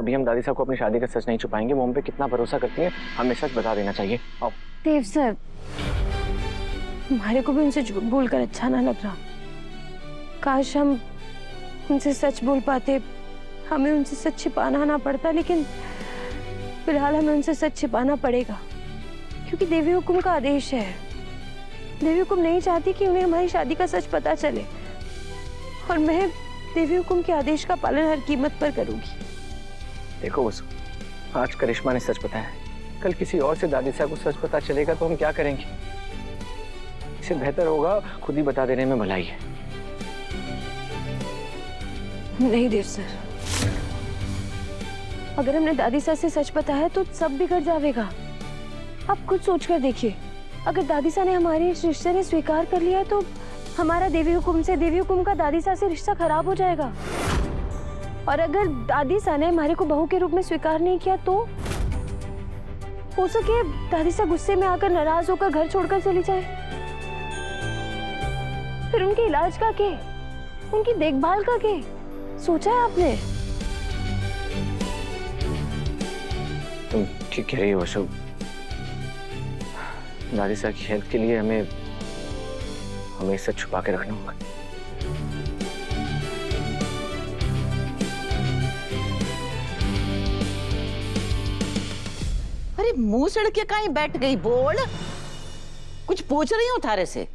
अभी हम दादी साहब को अपनी शादी का सच नहीं छुपाएंगे। वो हम पे कितना भरोसा करती हैं, हमें सच बता देना चाहिए। आओ। देव सर, हमारे को भी उनसे झूठ बोलकर अच्छा ना लग रहा। काश हम उनसे सच बोल पाते, हमें उनसे सच छिपाना ना पड़ता, लेकिन फिलहाल हमें उनसे सच छिपाना पड़ेगा क्योंकि देवी हुकुम का आदेश है। देवी हुकुम नहीं चाहती कि उन्हें हमारी शादी का सच पता चले, और मैं देवी हुकुम के आदेश का पालन हर कीमत पर करूंगी। देखो वसु, आज करिश्मा ने सच बताया, कल किसी और से दादी साहब को सच पता चलेगा तो हम क्या करेंगे? इससे बेहतर होगा खुद ही बता देने में भलाई है। नहीं देव सर, अगर हमने दादी साहब से सच बताया तो सब बिगड़ जाएगा। आप खुद सोचकर देखिए, अगर दादी साहब ने हमारे इस रिश्ते ने स्वीकार कर लिया तो हमारा देवी हुकुम का दादी साहब से रिश्ता खराब हो जाएगा। और अगर दादी साहब ने हमारे को बहू के रूप में स्वीकार नहीं किया तो हो सके दादी साहब गुस्से में आकर नाराज होकर घर छोड़कर चली जाए। फिर उनके इलाज का क्या, उनकी देखभाल का क्या सोचा है आपने? तुम ठीक कह रही हो वसु। दादी साहब की हेल्थ के लिए हमें सच छुपा के रखना होगा। अरे मुंह सड़के कहीं बैठ गई, बोल। कुछ पूछ रही हूँ थारे से।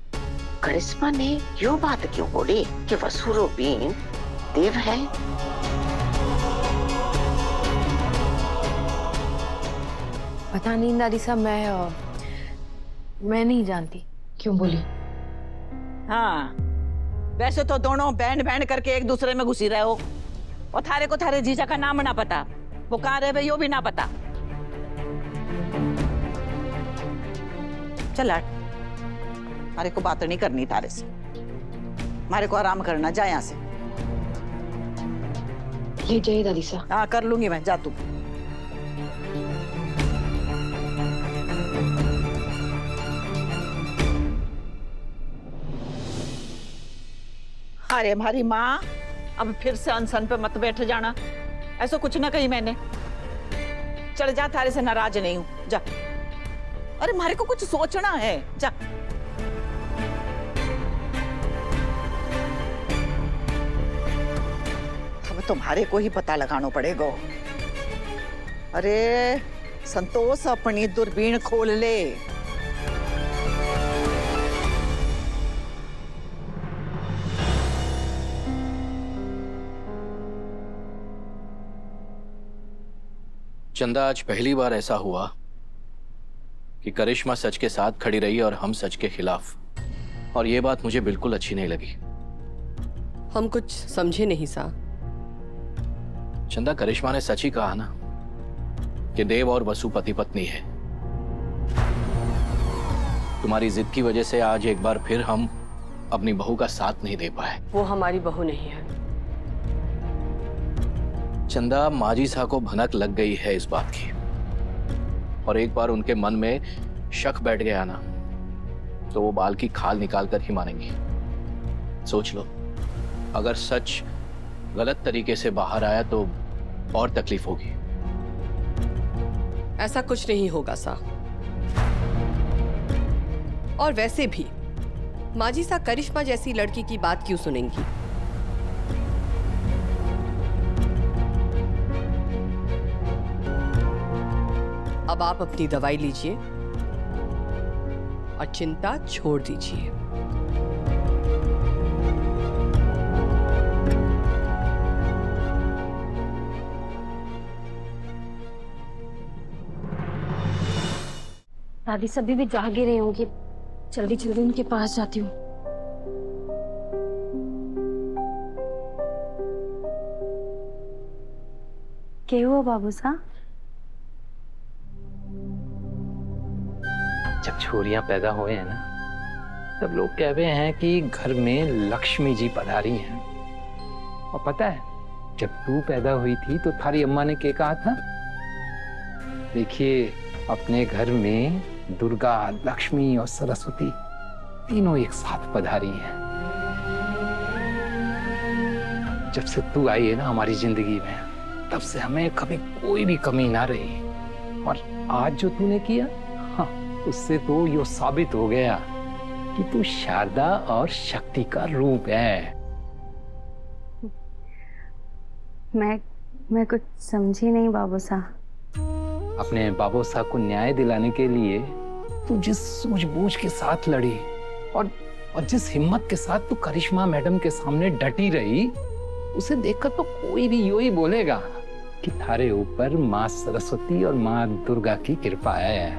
करिश्मा ने यो बात क्यों बोली कि वसूरो बीन देव है? पता नहीं दादी साहब, मैं नहीं जानती क्यों बोली। हाँ, वैसे तो दोनों बैंड बैंड करके एक दूसरे में घुसी रहे हो, और थारे को थारे जीजा का नाम ना पता, वो कहाँ रहे यो भी ना पता। चल हट, हमारे को बात नहीं करनी तारे से, हमारे को आराम करना, जा यहाँ से। ले जाइए दादी साहब। हाँ कर लूंगी मैं, जा तू। अरे हमारी माँ, अब फिर से अनशन पे मत बैठ जाना, ऐसा कुछ ना कही मैंने। चल जा, थारे से नाराज नहीं हूं, जा। अरे हमारे को कुछ सोचना है, जा। अब तुम्हारे को ही पता लगाना पड़ेगा। अरे संतोष, अपनी दूरबीन खोल ले। चंदा, आज पहली बार ऐसा हुआ कि करिश्मा सच के साथ खड़ी रही और हम सच के खिलाफ, और ये बात मुझे बिल्कुल अच्छी नहीं लगी। हम कुछ समझे नहीं सा। चंदा, करिश्मा ने सच ही कहा ना कि देव और वसु पति पत्नी है। तुम्हारी जिद की वजह से आज एक बार फिर हम अपनी बहू का साथ नहीं दे पाए। वो हमारी बहू नहीं है। चंदा, माजी साहब को भनक लग गई है इस बात की, और एक बार उनके मन में शक बैठ गया ना तो वो बाल की खाल निकाल कर ही मानेंगी। सोच लो, अगर सच गलत तरीके से बाहर आया तो और तकलीफ होगी। ऐसा कुछ नहीं होगा सा। और वैसे भी माजी सा करिश्मा जैसी लड़की की बात क्यों सुनेंगी? अब आप अपनी दवाई लीजिए और चिंता छोड़ दीजिए। दादी सभी भी जागे रही होंगी, जल्दी जल्दी उनके पास जाती हूँ। क्या हुआ बाबू साहब? जब छोरियां पैदा हुए हैं ना, तब लोग कहते हैं कि घर में लक्ष्मी जी पधारी हैं। और पता है, जब तू पैदा हुई थी तो थारी अम्मा ने क्या कहा था? देखिए, अपने घर में दुर्गा, लक्ष्मी और सरस्वती तीनों एक साथ पधारी हैं। जब से तू आई है ना हमारी जिंदगी में, तब से हमें कभी कोई भी कमी ना रही। और आज जो तूने किया, हाँ, उससे तो यो साबित हो गया कि तू शारदा और शक्ति का रूप है। मैं कुछ समझी नहीं बाबू साहब। अपने बाबू साहब को न्याय दिलाने के लिए तू जिस सूझबूझ के साथ लड़ी और जिस हिम्मत के साथ तू करिश्मा मैडम के सामने डटी रही, उसे देखकर तो कोई भी यूं ही बोलेगा कि थारे ऊपर माँ सरस्वती और माँ दुर्गा की कृपा है।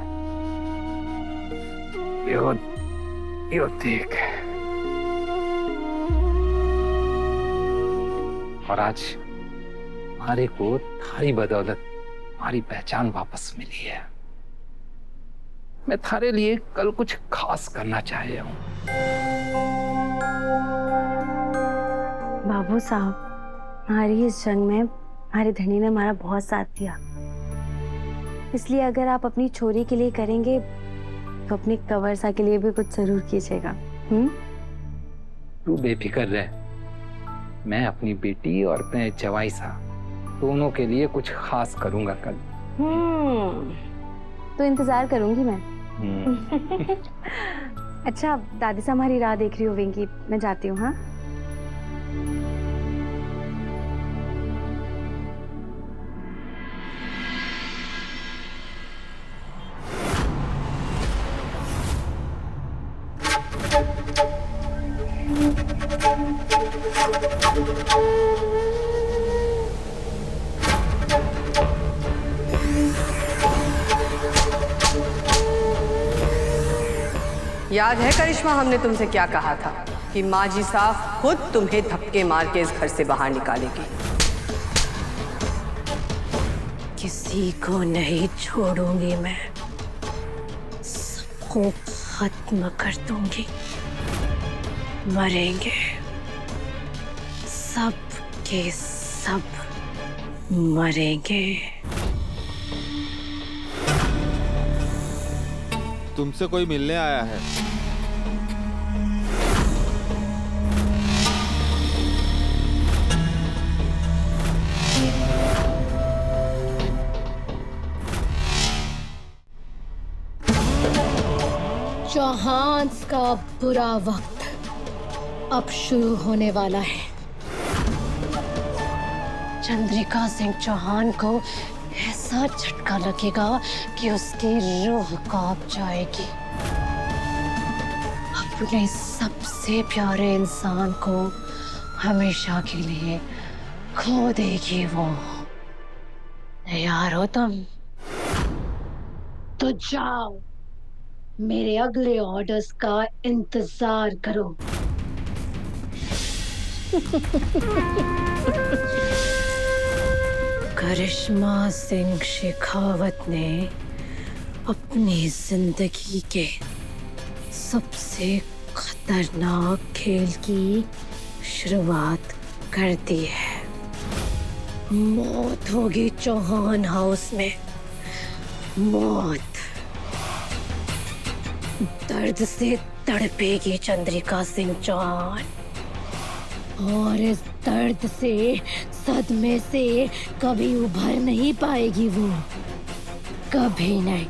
यो देख। और आज हमारे को थारी बदौलत हमारी पहचान वापस मिली है। मैं थारे लिए कल कुछ खास करना चाह रहा हूँ। बाबू साहब, हमारी इस जंग में हमारे धनी ने हमारा बहुत साथ दिया, इसलिए अगर आप अपनी छोरी के लिए करेंगे तो अपने कंवरसा के लिए भी कुछ जरूर कीजिएगा। तू बेफिक्र रह, मैं अपनी बेटी और अपने जवाई साहब दोनों के लिए कुछ खास करूंगा कल। तो इंतजार करूंगी मैं। अच्छा, दादी साहब हमारी राह देख रही होंगी, मैं जाती हूँ। हाँ, याद है करिश्मा, हमने तुमसे क्या कहा था कि माजी साहब खुद तुम्हें धक्के मार के इस घर से बाहर निकालेगी। किसी को नहीं छोड़ूंगी मैं, सबको खत्म कर दूंगी। मरेंगे सब के सब मरेंगे। तुमसे कोई मिलने आया है। चौहान्स का बुरा वक्त अब शुरू होने वाला है। चंद्रिका सिंह चौहान को ऐसा झटका लगेगा कि उसकी रूह कांप जाएगी। अपने सबसे प्यारे इंसान को हमेशा के लिए खो देगी वो। तैयार हो तुम? तो जाओ, मेरे अगले ऑर्डर्स का इंतजार करो। करिश्मा सिंह शेखावत ने अपनी जिंदगी के सबसे खतरनाक खेल की शुरुआत कर दी है। मौत होगी चौहान हाउस में, मौत। दर्द से तड़पेगी चंद्रिका सिंह चौहान, और इस दर्द से, सदमे से कभी उभर नहीं पाएगी वो, कभी नहीं।